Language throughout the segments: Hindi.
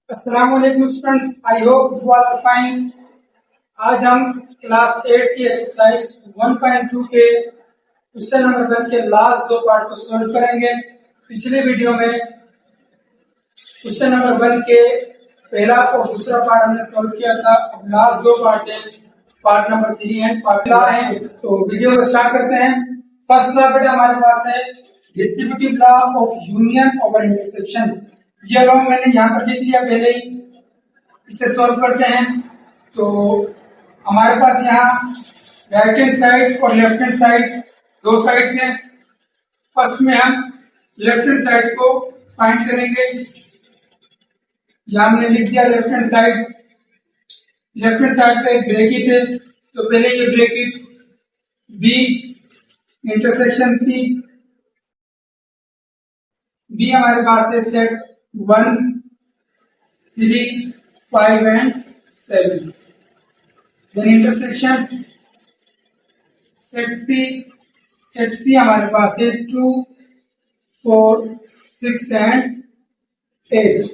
अस्सलाम वालेकुम students, I hope you are fine. आज हम क्लास 8 की एक्सरसाइज 1.2 के क्वेश्चन नंबर 1 के लास्ट दो पार्ट को सॉल्व करेंगे। पिछले वीडियो में क्वेश्चन नंबर 1 के पहला और दूसरा पार्ट हमने सॉल्व किया था। अब लास्ट दो पार्ट है, पार्ट नंबर 3 एंड पार्ट ला है। तो वीडियो को स्टार्ट करते हैं। फर्स्ट लॉ बेटा हमारे पास है distributive law of union over intersection. ये लॉ मैंने यहाँ पर लिख लिया पहले ही, इसे सॉल्व करते हैं। तो हमारे पास यहाँ राइट हैंड साइड और लेफ्ट हैंड साइड दो साइड्स हैं। फर्स्ट में हम लेफ्ट हैंड साइड को फाइंड करेंगे। यहाँ हमने लिख दिया left hand side. Left hand side पे एक ब्रैकेट है, तो पहले ये bracket B intersection C. B हमारे पास है set 1, 3, 5 and 7। Then intersection set C हमारे पास है 2, 4, 6 एंड 8।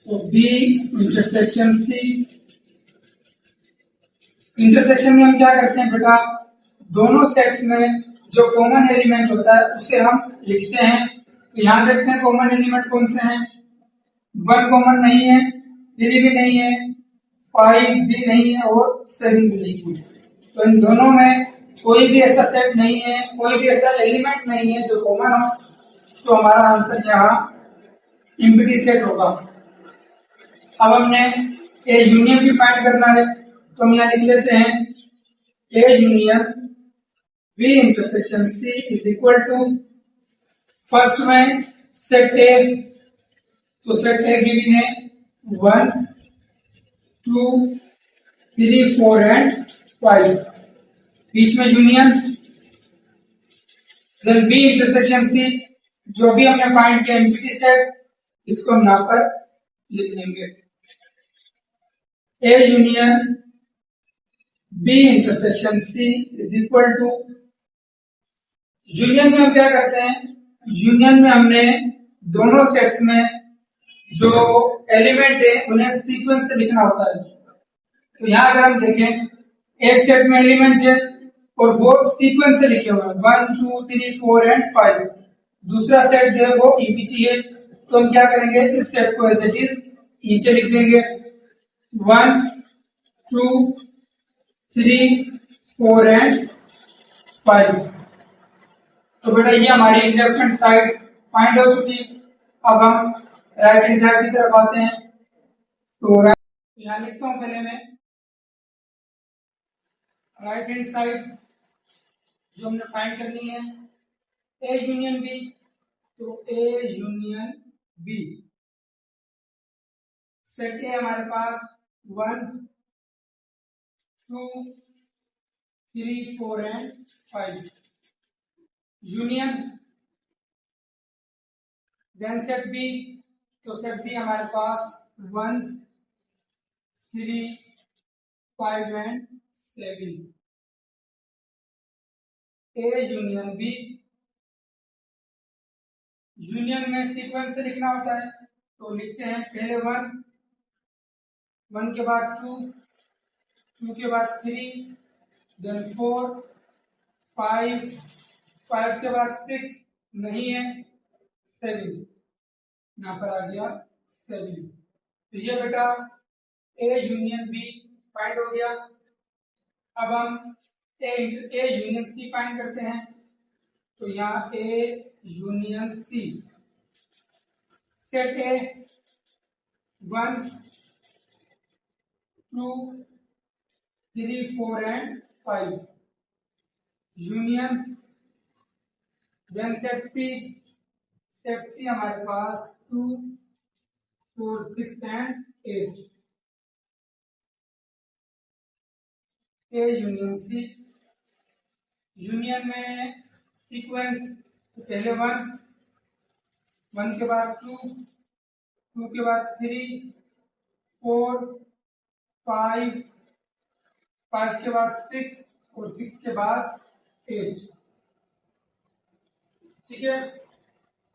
तो बी इंटरसेक्शन सी। इंटरसेक्शन में हम क्या करते हैं बेटा, दोनों सेट्स में जो कॉमन एलिमेंट होता है उसे हम लिखते हैं। तो यहाँ देखते हैं कॉमन एलिमेंट कौन से हैं। 1 कॉमन नहीं है, 3 भी नहीं है, 5 भी नहीं है और 7 भी नहीं है। तो इन दोनों में कोई भी ऐसा सेट नहीं है, कोई भी ऐसा एलिमेंट नहीं है जो कॉमन हो। तो हमारा आंसर यहाँ एम्प्टी सेट होगा। अब हमने ए यूनियन भी फाइंड करना है, तो हम यहाँ लिख लेते हैं A union B intersection C is equal to, first में सेट ए, तो सेट ए गिवन है 1, 2, 3, 4 एंड 5। बीच में union. Then B intersection C, जो भी हमने फाइंड किया एम्प्टी सेट, इसको हम यहाँ पर लिख लेंगे। A union B intersection C is equal to, union में हम क्या करते हैं, यूनियन में हमने दोनों सेट्स में जो एलिमेंट है उन्हें सीक्वेंस से लिखना होता है। तो यहाँ अगर हम देखें एक सेट में एलिमेंट है और वो सीक्वेंस से लिखे हुए हैं 1, 2, 3, 4 एंड 5। दूसरा सेट जो है वो ईपीची है, तो हम क्या करेंगे, इस सेट को एज इट इज नीचे लिख देंगे 1, 2, 3, 4 एंड 5। तो बेटा ये हमारी लेफ्ट हैंड साइड फाइंड हो चुकी। अब हम राइट हैंड साइड की तरफ आते हैं। तो यहाँ लिखता हूं पहले मैं राइट हैंड साइड जो हमने फाइंड करनी है ए यूनियन बी। तो A union B, set A हमारे पास 1, 2, 3, 4 and 5। Union then set B, तो सेट बी हमारे पास 1, 3, 5 and 7। A union B, union में सीक्वेंस से लिखना होता है, तो लिखते हैं पहले 1, 1 के बाद 2, 2 के बाद 3, देन 4, 5, 5 के बाद 6 नहीं है, 7 यहाँ पर आ गया 7। तो ये बेटा ए यूनियन बी फाइंड हो गया। अब हम ए यूनियन सी फाइंड करते हैं। तो यहाँ A union C, set A 1, 2, 3, 4 and 5। Union then set C हमारे पास 2, 4, 6 and 8। A union C, union में सीक्वेंस, तो पहले 1, 1 के बाद 2, 2 के बाद 3, 4, 5, 5 के बाद 6 और 6 के बाद 8। ठीक है।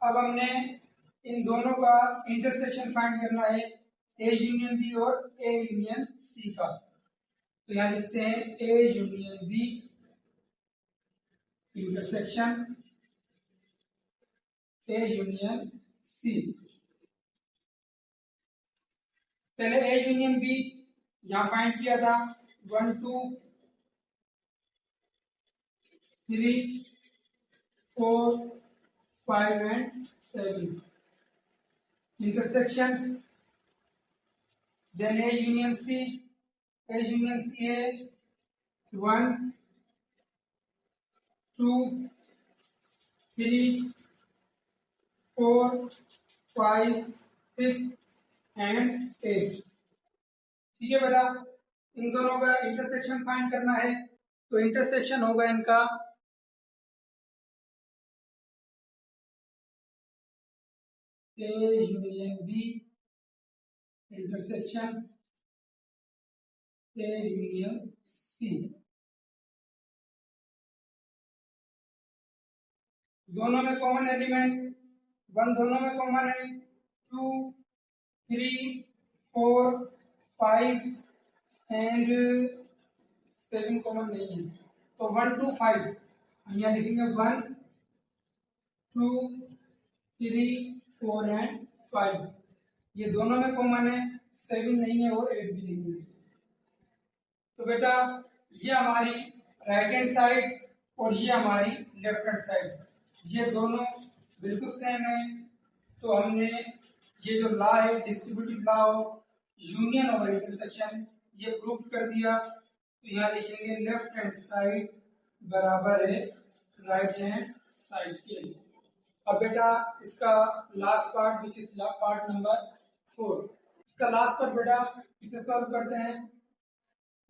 अब हमने इन दोनों का इंटरसेक्शन फाइंड करना है, ए यूनियन बी और ए यूनियन सी का। तो यहाँ लिखते हैं A union B intersection A union C. पहले ए यूनियन बी यहां फाइंड किया था, 1 2 3 4 5 and 7 intersection. Then A union C है 1 2 3 4 5 6 एंड 8। ठीक है बेटा, इन दोनों का इंटरसेक्शन फाइंड करना है। तो इंटरसेक्शन होगा इनका A union B intersection A union C. दोनों में कॉमन एलिमेंट 1 दोनों में कॉमन है, 2 3 4 5 एंड 7 कॉमन नहीं है। तो 1 2 5 हम यहाँ लिखेंगे 1 2 3 4 एंड 5। ये दोनों में कॉमन है, 7 नहीं है और 8 भी नहीं है। तो बेटा ये हमारी राइट हैंड साइड और ये हमारी लेफ्ट हैंड साइड, ये दोनों बिल्कुल सेम है। तो हमने ये जो लॉ है डिस्ट्रीब्यूटिव लॉ ऑफ यूनियन और इंटरसेक्शन ये प्रूव कर दिया। तो यहाँ लिखेंगे लेफ्ट हैंड साइड बराबर है राइट हैंड साइड के। अब बेटा इसका last part which is part number 4, इसका लास्ट पार्ट बेटा इसे सॉल्व करते हैं।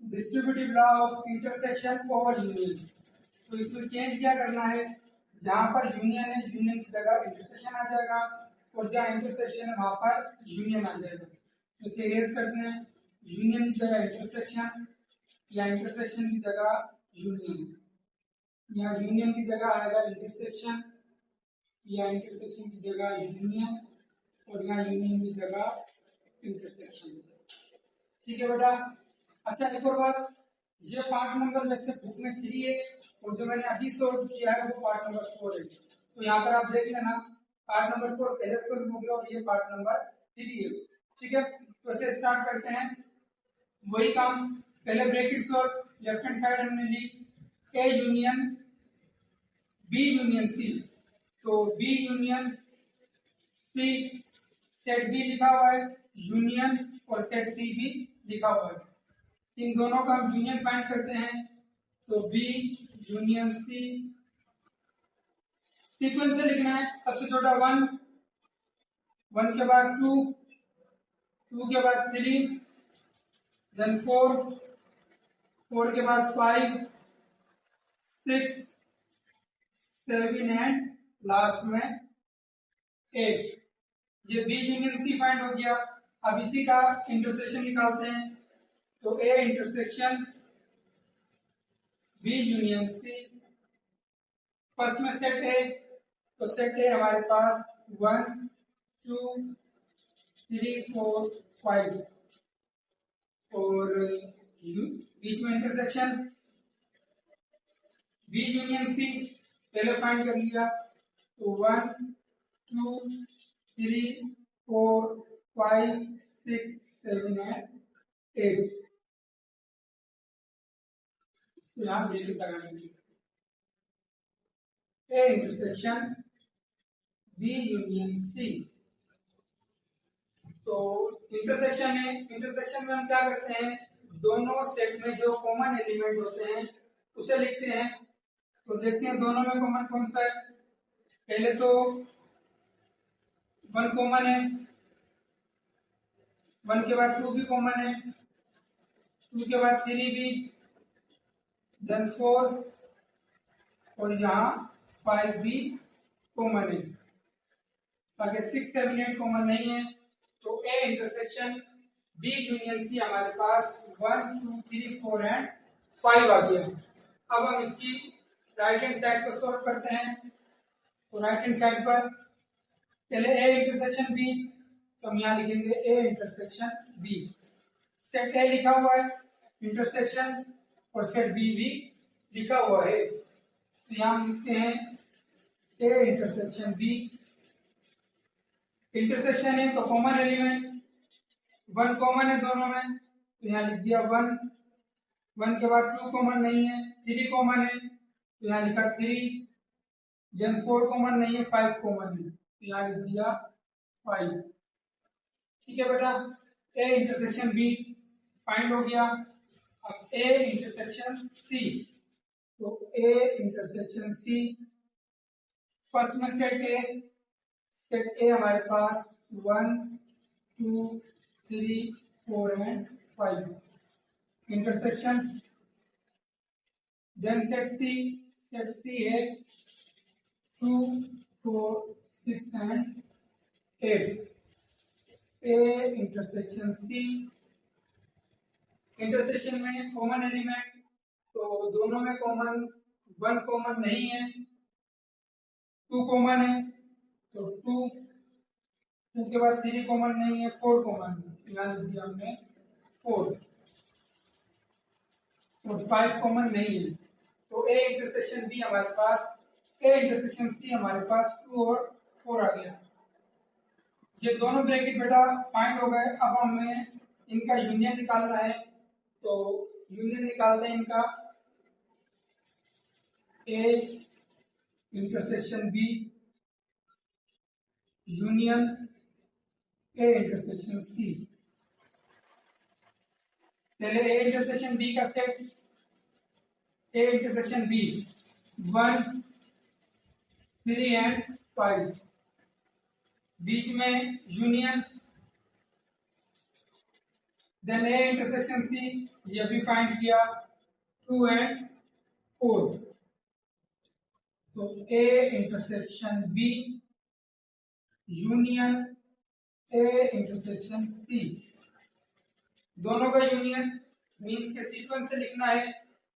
Distributive law of intersection over union. तो इसमें चेंज क्या करना है, जहां पर यूनियन है यूनियन की जगह इंटरसेक्शन आ जाएगा और जहां इंटरसेक्शन है वहां पर यूनियन आ जाएगा। तो इसे इरेज करते हैं, यूनियन की जगह इंटरसेक्शन या इंटरसेक्शन की जगह यूनियन, या यूनियन की जगह आएगा इंटरसेक्शन या इंटरसेक्शन की जगह यूनियन और यहाँ यूनियन की जगह इंटरसेक्शन। ठीक है बेटा। अच्छा एक और बात, ये पार्ट नंबर में से बुक में 3 है और जो मैंने अभी सॉल्व किया है वो पार्ट नंबर 4 है। तो यहाँ पर आप देख लेना पार्ट नंबर 4 पहले सॉल्व हो गया और ये पार्ट नंबर 3 है। ठीक है, तो इसे स्टार्ट करते हैं। वही काम, पहले bracket solve, left hand side हमने ली A union B union C. तो B union C, set B लिखा हुआ है, यूनियन और सेट सी भी लिखा हुआ है। इन दोनों का हम यूनियन फाइंड करते हैं। तो बी यूनियन सी, सीक्वेंस से लिखना है, सबसे छोटा 1, 1 के बाद 2, 2 के बाद 3, देन 4, 4 के बाद 5, 6, 7 एंड लास्ट में 8। ये बी यूनियन सी फाइंड हो गया। अब इसी का इंटरसेक्शन निकालते हैं। तो A intersection B union C, first में सेट है तो सेट है हमारे पास 1 2 3 4 5 और बीच में इंटरसेक्शन बी यूनियन सी पहले फाइंड कर लिया। तो 1 2 3 4 5 6 7 एंड 8। इसको यहाँ ब्रैकेट लगाएंगे, A intersection B union C. तो इंटरसेक्शन है, इंटरसेक्शन में हम क्या करते हैं, दोनों सेट में जो कॉमन एलिमेंट होते हैं उसे लिखते हैं। तो देखते हैं दोनों में कॉमन कौन सा है। पहले तो 1 कॉमन है, 1 के बाद 2 भी कॉमन है, 2 के बाद 3 भी, देन 4 और यहाँ 5 भी कॉमन है। आगे 6 7 8 कॉमन नहीं है। तो A intersection B union C हमारे पास 1 2 3 4 एंड 5 आ गया। अब हम इसकी राइट हैंड साइड को सॉल्व करते हैं। तो राइट हैंड साइड पर पहले ए इंटरसेक्शन बी, तो हम यहाँ लिखेंगे A intersection B. Set A लिखा हुआ है इंटरसेक्शन, और सेट बी भी लिखा हुआ है, तो यहाँ हम लिखते हैं ए इंटरसेक्शन बी। इंटरसेक्शन है तो कॉमन एलिमेंट, वन कॉमन है दोनों में, तो यहाँ लिख दिया वन। वन के बाद टू कॉमन नहीं है, थ्री कॉमन है, तो यहाँ लिखा थ्री। देन फोर कॉमन नहीं है, फाइव कॉमन है, तो यहाँ लिख दिया फाइव। ठीक है बेटा, ए इंटरसेक्शन बी फाइंड हो गया। अब ए इंटरसेक्शन सी, तो ए इंटरसेक्शन सी, फर्स्ट में सेट ए हमारे पास 1 2 3 4 and 5 intersection. Then set C है 2 4 6 and 8। A intersection C, intersection में कॉमन एलिमेंट, तो दोनों में कॉमन, वन कॉमन नहीं है, टू कॉमन है, तो टू के बाद थ्री कॉमन नहीं है, फोर कॉमन है, यहाँ लिख दिया हमने फोर, और फाइव कॉमन नहीं है, तो ए इंटरसेक्शन बी हमारे पास, ए इंटरसेक्शन सी हमारे पास टू और फोर आ गया। ये दोनों ब्रैकेट बेटा फाइंड हो गए। अब हमें इनका यूनियन निकालना है, तो यूनियन निकालते हैं इनका। A intersection B union A intersection C. पहले ए इंटरसेक्शन बी का set, A intersection B 1 3 and 5, बीच में union. Then A intersection C, ये भी फाइंड किया 2 एंड 4, तो A intersection B union A intersection C, दोनों का यूनियन मीन्स के सीक्वेंस से लिखना है,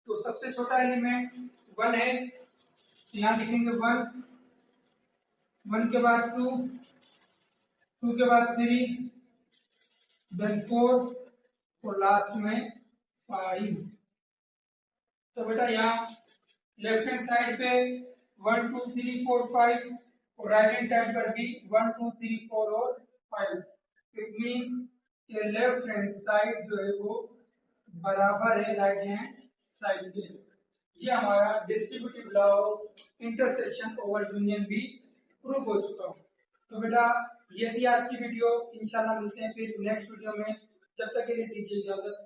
तो सबसे छोटा एलिमेंट वन है, यहां लिखेंगे वन, वन के बाद टू, टू के बाद थ्री, देन फोर, और लास्ट में फाइव। तो बेटा यहाँ लेफ्ट हैंड साइड पे 1 2 3 4 5, और राइट हैंड साइड पर भी 1 2 3 4 और 5। इट मींस ये लेफ्ट हैंड साइड जो है वो बराबर है राइट हैंड साइड के। ये हमारा distributive law of intersection over union भी प्रूव हो चुका है। तो बेटा ये थी आज की वीडियो, इंशाल्लाह मिलते हैं फिर नेक्स्ट वीडियो में, जब तक के लिए दीजिए इजाजत।